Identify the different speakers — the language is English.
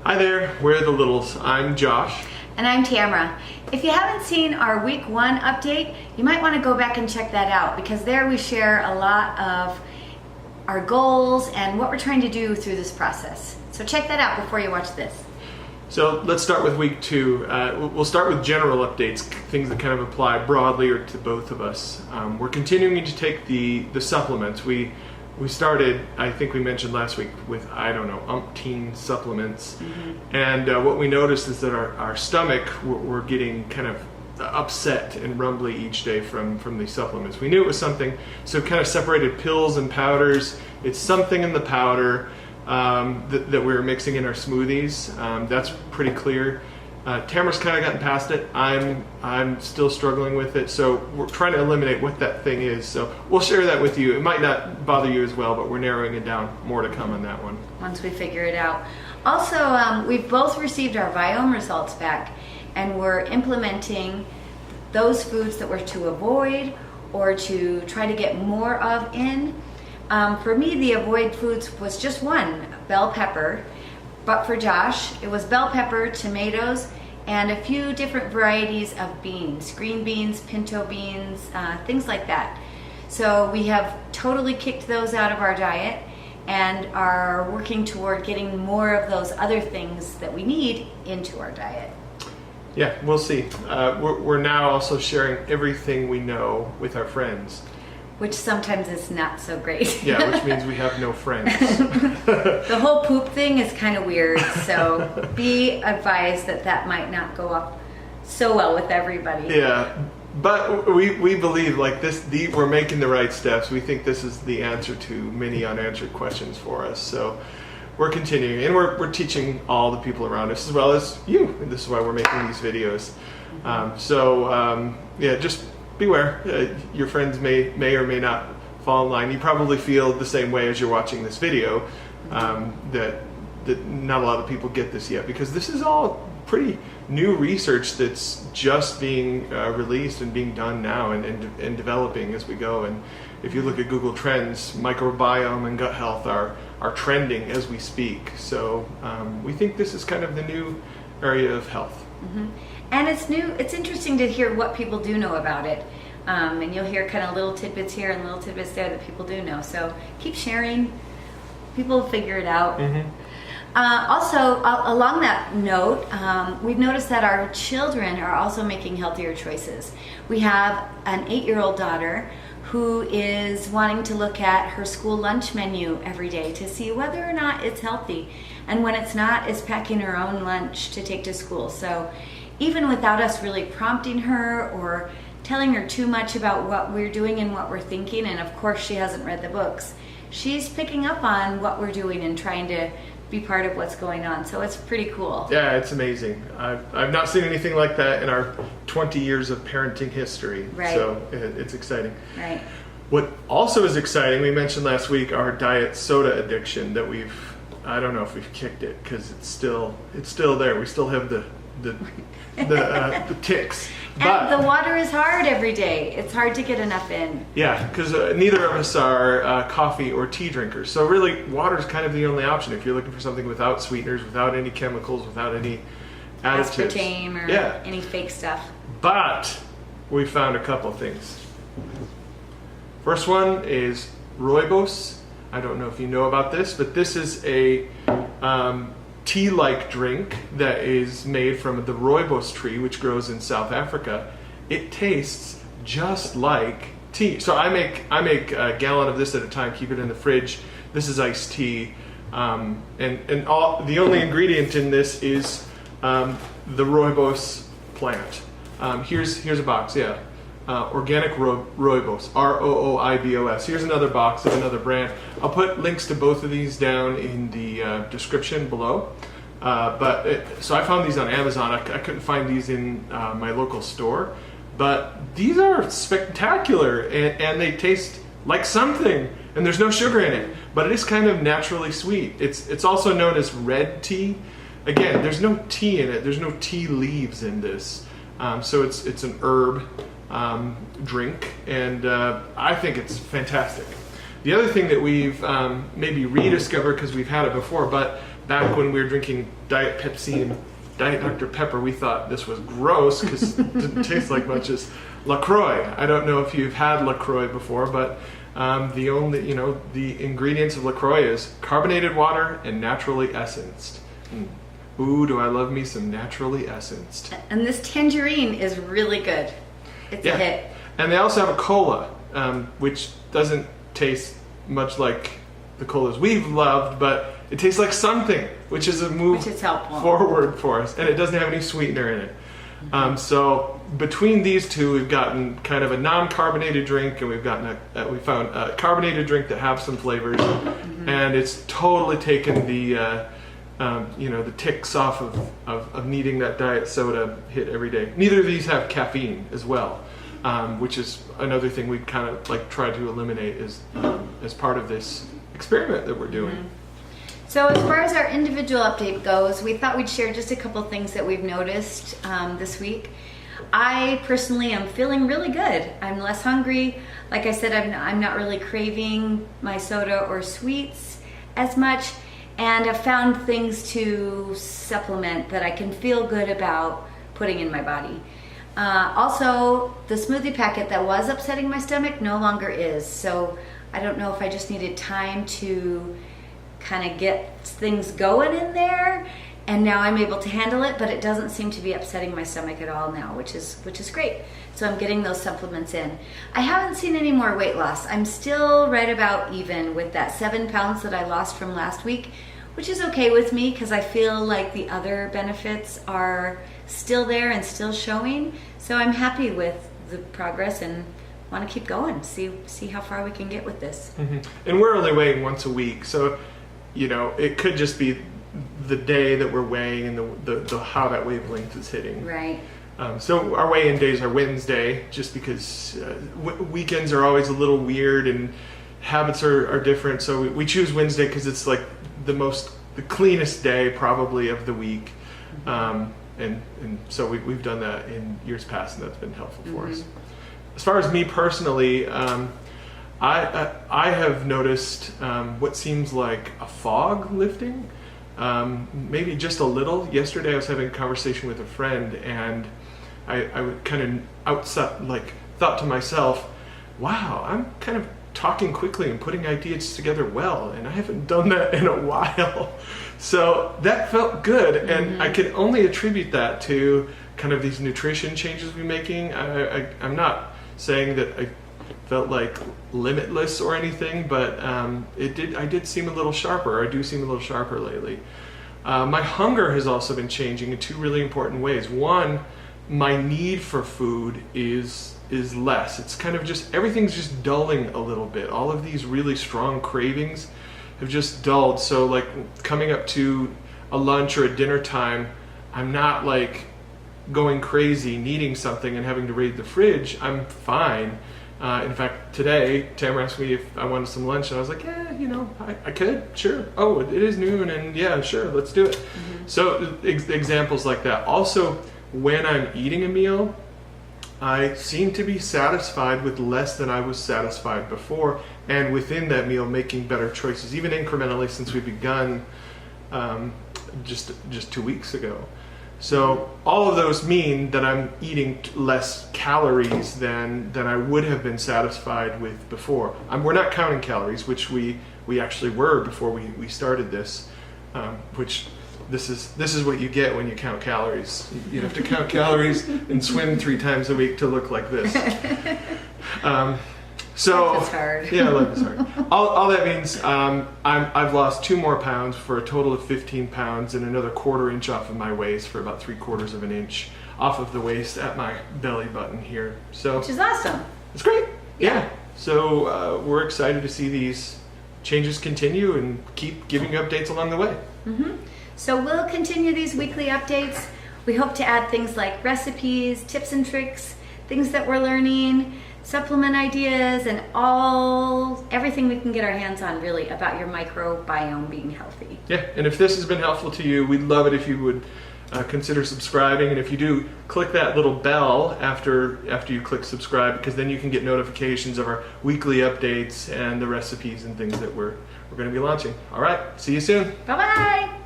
Speaker 1: Hi there, we're the Littles. I'm Josh.
Speaker 2: And I'm Tamara. If you haven't seen our week 1 update, you might want to go back and check that out because there we share a lot of our goals and what we're trying to do through this process. So check that out before you watch this.
Speaker 1: So let's start with week 2. We'll start with general updates, things that kind of apply broadly or to both of us. We're continuing to take the supplements. We started, I think we mentioned last week, with, umpteen supplements. Mm-hmm. And what we noticed is that our stomach, we're getting kind of upset and rumbly each day from these supplements. We knew it was something, so kind of separated pills and powders. It's something in the powder that we were mixing in our smoothies. That's pretty clear. Tamara's kind of gotten past it. I'm still struggling with it, so we're trying to eliminate what that thing is. So we'll share that with you. It might not bother you as well, but we're narrowing it down. More to come on that one
Speaker 2: once we figure it out. Also, we've both received our Viome results back, and we're implementing those foods that we're to avoid or to try to get more of in. For me, the avoid foods was just one, bell pepper. But for Josh, it was bell pepper, tomatoes, and a few different varieties of beans, green beans, pinto beans, things like that. So we have totally kicked those out of our diet and are working toward getting more of those other things that we need into our diet.
Speaker 1: Yeah, we'll see. We're now also sharing everything we know with our friends.
Speaker 2: Which sometimes is not so great.
Speaker 1: Yeah, which means we have no friends.
Speaker 2: The whole poop thing is kind of weird, so be advised that might not go up so well with everybody.
Speaker 1: Yeah, but we believe like this, we're making the right steps. We think this is the answer to many unanswered questions for us. So we're continuing, and we're teaching all the people around us as well as you. And this is why we're making these videos. Just beware. Your friends may or may not fall in line. You probably feel the same way as you're watching this video, that not a lot of people get this yet, because this is all pretty new research that's just being released and being done now and developing as we go. And if you look at Google Trends, microbiome and gut health are trending as we speak. So we think this is kind of the new area of health.
Speaker 2: Mm-hmm. And it's new. It's interesting to hear what people do know about it. And you'll hear kind of little tidbits here and little tidbits there that people do know. So keep sharing. People will figure it out. Mm-hmm. Also, along that note, we've noticed that our children are also making healthier choices. We have an 8-year-old daughter who is wanting to look at her school lunch menu every day to see whether or not it's healthy. And when it's not, is packing her own lunch to take to school. So even without us really prompting her or telling her too much about what we're doing and what we're thinking, and of course she hasn't read the books, she's picking up on what we're doing and trying to be part of what's going on. So it's pretty cool.
Speaker 1: Yeah, it's amazing. I've not seen anything like that in our 20 years of parenting history.
Speaker 2: Right.
Speaker 1: So it's exciting.
Speaker 2: Right.
Speaker 1: What also is exciting, we mentioned last week, our diet soda addiction that I don't know if we've kicked it because it's still there. We still have the ticks.
Speaker 2: And the water is hard every day. It's hard to get enough in.
Speaker 1: Yeah, because neither of us are coffee or tea drinkers. So really, water is kind of the only option if you're looking for something without sweeteners, without any chemicals, without any additives.
Speaker 2: Aspartame or any fake stuff.
Speaker 1: But we found a couple things. First one is rooibos. I don't know if you know about this, but this is a tea-like drink that is made from the rooibos tree, which grows in South Africa. It tastes just like tea. So I make a gallon of this at a time, keep it in the fridge. This is iced tea, and the only ingredient in this is the rooibos plant. Here's a box. Organic rooibos, ROOIBOS. Here's another box of another brand. I'll put links to both of these down in the description below. So I found these on Amazon. I couldn't find these in my local store, but these are spectacular and they taste like something. And there's no sugar in it, but it is kind of naturally sweet. It's also known as red tea. Again, there's no tea in it. There's no tea leaves in this. So it's an herb drink, and I think it's fantastic. The other thing that we've maybe rediscovered because we've had it before, but back when we were drinking Diet Pepsi and Diet Dr. Pepper, we thought this was gross because it didn't taste like much as LaCroix. I don't know if you've had LaCroix before, but the only, the ingredients of LaCroix is carbonated water and naturally essenced. Ooh, do I love me some naturally essenced.
Speaker 2: And this tangerine is really good. It's a hit.
Speaker 1: And they also have a cola, which doesn't taste much like the colas we've loved, but it tastes like something, which is a move
Speaker 2: Which is helpful.
Speaker 1: forward for us. And it doesn't have any sweetener in it. So between these two, we've gotten kind of a non-carbonated drink, and we've gotten we found a carbonated drink that have some flavors, and it's totally taken the the ticks off of needing that diet soda hit every day. Neither of these have caffeine as well, which is another thing we kind of like try to eliminate as part of this experiment that we're doing.
Speaker 2: So as far as our individual update goes, we thought we'd share just a couple things that we've noticed this week. I personally am feeling really good. I'm less hungry. Like I said, I'm not really craving my soda or sweets as much. And I've found things to supplement that I can feel good about putting in my body. Also, the smoothie packet that was upsetting my stomach no longer is. So I don't know if I just needed time to kind of get things going in there, and now I'm able to handle it, but it doesn't seem to be upsetting my stomach at all now, which is great. So I'm getting those supplements in. I haven't seen any more weight loss. I'm still right about even with that 7 pounds that I lost from last week, which is okay with me because I feel like the other benefits are still there and still showing. So I'm happy with the progress and want to keep going, see how far we can get with this.
Speaker 1: And we're only weighing once a week, so it could just be the day that we're weighing and the how that wavelength is hitting.
Speaker 2: Right.
Speaker 1: So our weigh-in days are Wednesday, just because weekends are always a little weird and habits are different. So we choose Wednesday because it's like the cleanest day probably of the week. And so we've done that in years past, and that's been helpful for us. As far as me personally, I have noticed what seems like a fog lifting, maybe just a little. Yesterday I was having a conversation with a friend, and I would kind of thought to myself, wow, I'm kind of talking quickly and putting ideas together well, and I haven't done that in a while. So that felt good, and I can only attribute that to kind of these nutrition changes we're making. I'm not saying that I felt like limitless or anything, but I did seem a little sharper. I do seem a little sharper lately. My hunger has also been changing in 2 really important ways. One, my need for food is less. It's kind of just, everything's just dulling a little bit. All of these really strong cravings have just dulled. So like coming up to a lunch or a dinner time, I'm not like going crazy needing something and having to raid the fridge. I'm fine. In fact, today Tamara asked me if I wanted some lunch, and I was like, I could, sure. Oh, it is noon, and yeah, sure, let's do it. So examples like that. Also, when I'm eating a meal, I seem to be satisfied with less than I was satisfied before, and within that meal making better choices, even incrementally since we begun just 2 weeks ago. So all of those mean that I'm eating less calories than I would have been satisfied with before. We're not counting calories, which we actually were before we started this, which this is what you get when you count calories. You have to count calories and swim 3 times a week to look like this. So
Speaker 2: Life is hard.
Speaker 1: Yeah, life is hard. All that means I've lost 2 more pounds for a total of 15 pounds, and another 1/4 inch off of my waist for about 3/4 of an inch off of the waist at my belly button here. So
Speaker 2: Which is awesome.
Speaker 1: it's great. Yeah. So we're excited to see these changes continue and keep giving you updates along the way.
Speaker 2: So we'll continue these weekly updates. We hope to add things like recipes, tips and tricks, things that we're learning, supplement ideas, and everything we can get our hands on really about your microbiome being healthy.
Speaker 1: Yeah, and if this has been helpful to you, we'd love it if you would consider subscribing, and if you do, click that little bell after you click subscribe, because then you can get notifications of our weekly updates and the recipes and things that we're going to be launching. All right, see you soon.
Speaker 2: Bye-bye!